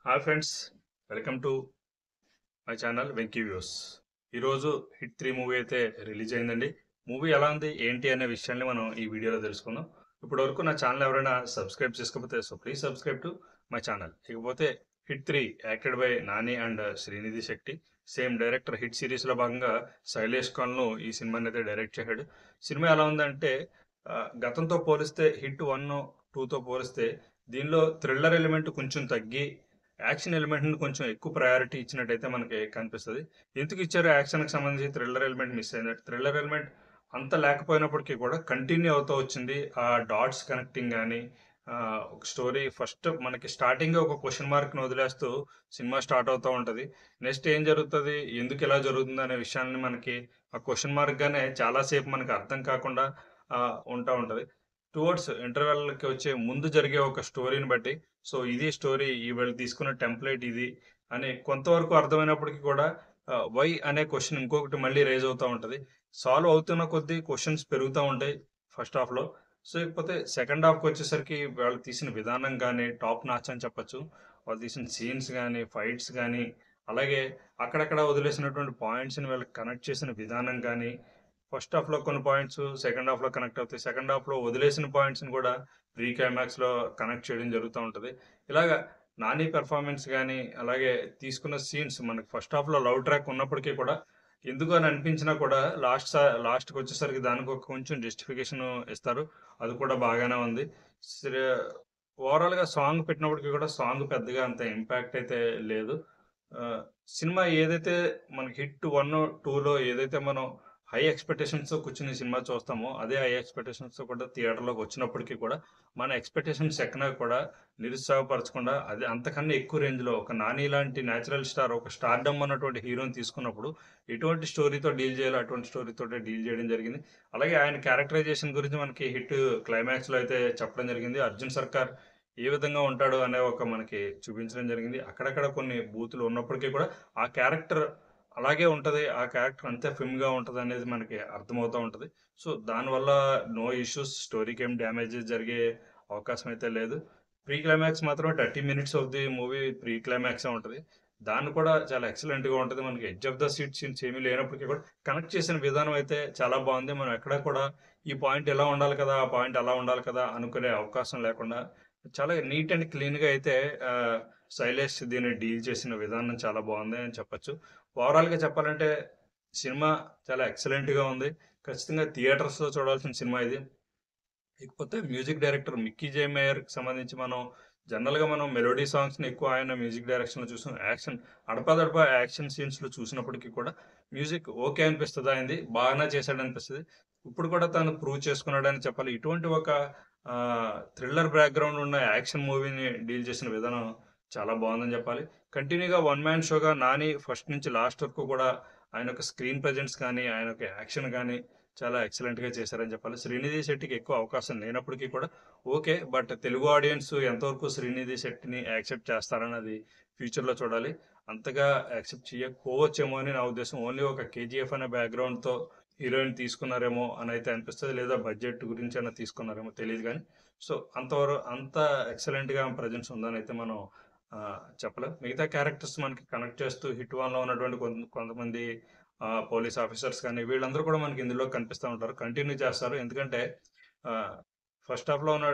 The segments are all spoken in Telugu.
Hi friends, welcome to my channel Venky views. ఈరోజు హిట్ 3 మూవీ అయితే రిలీజ్ అయిందండి. మూవీ ఎలా ఉంది ఏంటి అనే విషయాన్ని మనం ఈ వీడియోలో తెలుసుకుందాం. ఇప్పటి వరకు నా ఛానల్ ఎవరైనా సబ్స్క్రైబ్ చేసుకోకపోతే please subscribe to my channel. ఇకపోతే hit 3 acted by Nani and Srinidhi Shetty. Same director hit సిరీస్లో భాగంగా శైలేష్ ఖాన్ను ఈ సినిమాని అయితే డైరెక్ట్ చేశాడు. సినిమా ఎలా ఉందంటే గతంతో పోలిస్తే హిట్ 1, 2తో పోలిస్తే దీనిలో థ్రిల్లర్ ఎలిమెంట్ కొంచెం తగ్గి యాక్షన్ ఎలిమెంట్ని కొంచెం ఎక్కువ ప్రయారిటీ ఇచ్చినట్టయితే మనకి కనిపిస్తుంది. ఎందుకు ఇచ్చారు యాక్షన్కి సంబంధించి థ్రిల్లర్ ఎలిమెంట్ మిస్ అయింది. థ్రిల్లర్ ఎలిమెంట్ అంత లేకపోయినప్పటికీ కూడా కంటిన్యూ అవుతూ వచ్చింది. ఆ డాట్స్ కనెక్టింగ్ కానీ ఒక స్టోరీ ఫస్ట్ మనకి స్టార్టింగ్ ఒక క్వశ్చన్ మార్క్ని వదిలేస్తూ సినిమా స్టార్ట్ అవుతూ ఉంటుంది. నెక్స్ట్ ఏం జరుగుతుంది, ఎందుకు ఇలా జరుగుతుంది అనే విషయాన్ని మనకి ఆ క్వశ్చన్ మార్క్గానే చాలాసేపు మనకి అర్థం కాకుండా ఉంటా ఉంటుంది. టువర్డ్స్ ఇంటర్వెల్కి వచ్చే ముందు జరిగే ఒక స్టోరీని బట్టి సో ఇది స్టోరీ, వీళ్ళు తీసుకున్న టెంప్లెట్ ఇది అని కొంతవరకు అర్థమైనప్పటికీ కూడా వై అనే క్వశ్చన్ ఇంకొకటి మళ్ళీ రేజ్ అవుతూ ఉంటుంది. సాల్వ్ అవుతున్న కొద్దీ క్వశ్చన్స్ పెరుగుతూ ఉంటాయి ఫస్ట్ హాఫ్లో. సో ఇకపోతే సెకండ్ హాఫ్కి వచ్చేసరికి వాళ్ళు తీసిన విధానం కానీ టాప్ నాచ్ అని చెప్పచ్చు. వాళ్ళు తీసిన సీన్స్ కానీ ఫైట్స్ కానీ అలాగే అక్కడక్కడ వదిలేసినటువంటి పాయింట్స్ని వీళ్ళకి కనెక్ట్ చేసిన విధానం కానీ ఫస్ట్ హాఫ్లో కొన్ని పాయింట్స్ సెకండ్ హాఫ్లో కనెక్ట్ అవుతాయి. సెకండ్ హాఫ్లో వదిలేసిన పాయింట్స్ని కూడా ప్రీ క్లైమాక్స్లో కనెక్ట్ చేయడం జరుగుతూ ఉంటుంది. ఇలాగా నాని పెర్ఫార్మెన్స్ కానీ అలాగే తీసుకున్న సీన్స్ మనకి ఫస్ట్ హాఫ్లో లవ్ ట్రాక్ ఉన్నప్పటికీ కూడా ఎందుకు అని అనిపించినా కూడా లాస్ట్కి వచ్చేసరికి దానికి ఒక కొంచెం జస్టిఫికేషన్ ఇస్తారు. అది కూడా బాగానే ఉంది. ఓవరాల్గా సాంగ్ పెట్టినప్పటికీ కూడా సాంగ్ పెద్దగా అంత ఇంపాక్ట్ అయితే లేదు. సినిమా ఏదైతే మనకి హిట్ 1, 2లో ఏదైతే మనం హై ఎక్స్పెక్టేషన్స్తో కూర్చుని సినిమా చూస్తామో అదే హై ఎక్స్పెక్టేషన్స్తో కూడా థియేటర్లోకి వచ్చినప్పటికీ కూడా మన ఎక్స్పెక్టేషన్స్ ఎక్కడా కూడా నిరుత్సాహపరచకుండా అదే అంతకన్నా ఎక్కువ రేంజ్లో ఒక నాని లాంటి న్యాచురల్ స్టార్, ఒక స్టార్డమ్ అన్నటువంటి హీరోని తీసుకున్నప్పుడు ఎటువంటి స్టోరీతో డీల్ చేయాలో అటువంటి స్టోరీతో డీల్ చేయడం జరిగింది. అలాగే ఆయన క్యారెక్టరైజేషన్ గురించి మనకి హిట్ క్లైమాక్స్లో అయితే చెప్పడం జరిగింది. అర్జున్ సర్కార్ ఏ విధంగా ఉంటాడు అనే ఒక మనకి చూపించడం జరిగింది. అక్కడక్కడ కొన్ని బూతులు ఉన్నప్పటికీ కూడా ఆ క్యారెక్టర్ అలాగే ఉంటుంది, ఆ క్యారెక్టర్ అంతే ఫిమ్గా ఉంటుంది అనేది మనకి అర్థమవుతూ ఉంటుంది. సో దానివల్ల నో ఇష్యూస్, స్టోరీకి ఏం డ్యామేజెస్ జరిగే అవకాశం అయితే లేదు. ప్రీ క్లైమాక్స్ మాత్రం 30 minutes of the movie pre క్లైమాక్సే ఉంటుంది. దాన్ని కూడా చాలా ఎక్సలెంట్గా ఉంటుంది. మనకి edge of the seat scenes ఏమీ లేనప్పటికీ కూడా కనెక్ట్ చేసిన విధానం అయితే చాలా బాగుంది. మనం ఎక్కడ కూడా ఈ పాయింట్ ఎలా ఉండాలి కదా, ఆ పాయింట్ అలా ఉండాలి కదా అనుకునే అవకాశం లేకుండా చాలా నీట్ అండ్ క్లీన్గా అయితే శైలేష్ దీన్ని డీల్ చేసిన విధానం చాలా బాగుంది అని చెప్పచ్చు. ఓవరాల్గా చెప్పాలంటే సినిమా చాలా ఎక్సలెంట్గా ఉంది. ఖచ్చితంగా థియేటర్స్లో చూడాల్సిన సినిమా ఇది. ఇకపోతే మ్యూజిక్ డైరెక్టర్ మిక్కీ జే మేయర్కి సంబంధించి మనం జనరల్గా మనం మెలోడీ సాంగ్స్ని ఎక్కువ ఆయన మ్యూజిక్ డైరెక్షన్లో చూసాం. యాక్షన్ అడపాదడపా యాక్షన్ సీన్స్లో చూసినప్పటికీ కూడా మ్యూజిక్ ఓకే అనిపిస్తుంది, అయింది బాగానే చేశాడు అనిపిస్తుంది. ఇప్పుడు కూడా తను ప్రూవ్ చేసుకున్నాడని చెప్పాలి. ఇటువంటి ఒక థ్రిల్లర్ బ్యాక్గ్రౌండ్ ఉన్న యాక్షన్ మూవీని డీల్ చేసిన విధానం చాలా బాగుందని చెప్పాలి. కంటిన్యూగా వన్ మ్యాన్ షోగా నాని ఫస్ట్ నుంచి లాస్ట్ వరకు కూడా ఆయన యొక్క స్క్రీన్ ప్రజెన్స్ కానీ ఆయన యొక్క యాక్షన్ కానీ చాలా ఎక్సలెంట్గా చేశారని చెప్పాలి. శ్రీనిధి శెట్టికి ఎక్కువ అవకాశం లేనప్పటికీ కూడా ఓకే, బట్ తెలుగు ఆడియన్స్ ఎంతవరకు శ్రీనిధి శెట్టిని యాక్సెప్ట్ చేస్తారన్నది ఫ్యూచర్లో చూడాలి. అంతగా యాక్సెప్ట్ చేయకపోవచ్చేమో అని నా ఉద్దేశం. ఓన్లీ ఒక కేజీఎఫ్ అనే బ్యాక్గ్రౌండ్తో హీరోయిన్ తీసుకున్నారేమో అని అయితే అనిపిస్తుంది, లేదా బడ్జెట్ గురించి అయినా తీసుకున్నారేమో తెలియదు కానీ సో అంతవరకు అంత ఎక్సలెంట్గా ప్రజెన్స్ ఉందని అయితే మనం చెప్పలేం. మిగతా క్యారెక్టర్స్ మనకి కనెక్ట్ చేస్తూ హిట్ 1లో ఉన్నటువంటి కొంతమంది పోలీస్ ఆఫీసర్స్ కానీ వీళ్ళందరూ కూడా మనకి ఇందులో కనిపిస్తూ ఉంటారు, కంటిన్యూ చేస్తారు. ఎందుకంటే ఫస్ట్ హాఫ్లో ఉన్న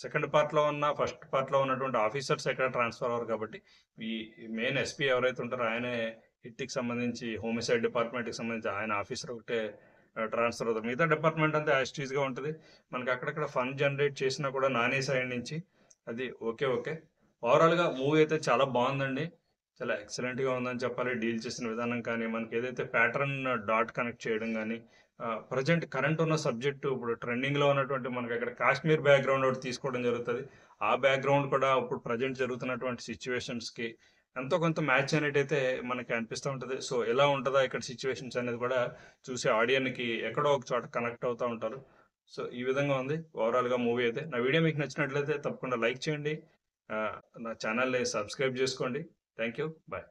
సెకండ్ పార్ట్లో ఉన్న ఫస్ట్ పార్ట్లో ఉన్నటువంటి ఆఫీసర్స్ ఎక్కడ ట్రాన్స్ఫర్ అవ్వరు కాబట్టి ఈ మెయిన్ ఎస్పీ ఎవరైతే ఉంటారో ఆయనే హిట్కి సంబంధించి హోమిసైడ్ డిపార్ట్మెంట్కి సంబంధించి ఆయన ఆఫీసర్ ఒకటే ట్రాన్స్ఫర్ అవుతారు. మిగతా డిపార్ట్మెంట్ అంతా యాస్టీస్గా ఉంటుంది. మనకి అక్కడక్కడ ఫన్ జనరేట్ చేసినా కూడా నాని సైడ్ నుంచి అది ఓకే. ఓవరాల్గా మూవీ అయితే చాలా బాగుందండి, చాలా ఎక్సలెంట్గా ఉందని చెప్పాలి. డీల్ చేసిన విధానం కానీ మనకి ఏదైతే ప్యాటర్న్ డాట్ కనెక్ట్ చేయడం కానీ ప్రజెంట్ కరెంట్ ఉన్న సబ్జెక్టు ఇప్పుడు ట్రెండింగ్లో ఉన్నటువంటి మనకి అక్కడ కాశ్మీర్ బ్యాక్గ్రౌండ్ ఒకటి తీసుకోవడం జరుగుతుంది. ఆ బ్యాక్గ్రౌండ్ కూడా ఇప్పుడు ప్రజెంట్ జరుగుతున్నటువంటి సిచ్యువేషన్స్కి ఎంతో కొంత మ్యాచ్ అనేది అయితే మనకి అనిపిస్తూ ఉంటుంది. సో ఎలా ఉంటుందా ఇక్కడ సిచ్యువేషన్స్ అనేది కూడా చూసే ఆడియన్కి ఎక్కడో ఒక చోట కనెక్ట్ అవుతూ ఉంటారు. సో ఈ విధంగా ఉంది ఓవరాల్గా మూవీ అయితే. నా వీడియో మీకు నచ్చినట్లయితే తప్పకుండా లైక్ చేయండి, నా ఛానల్ని సబ్స్క్రైబ్ చేసుకోండి. Thank you, bye.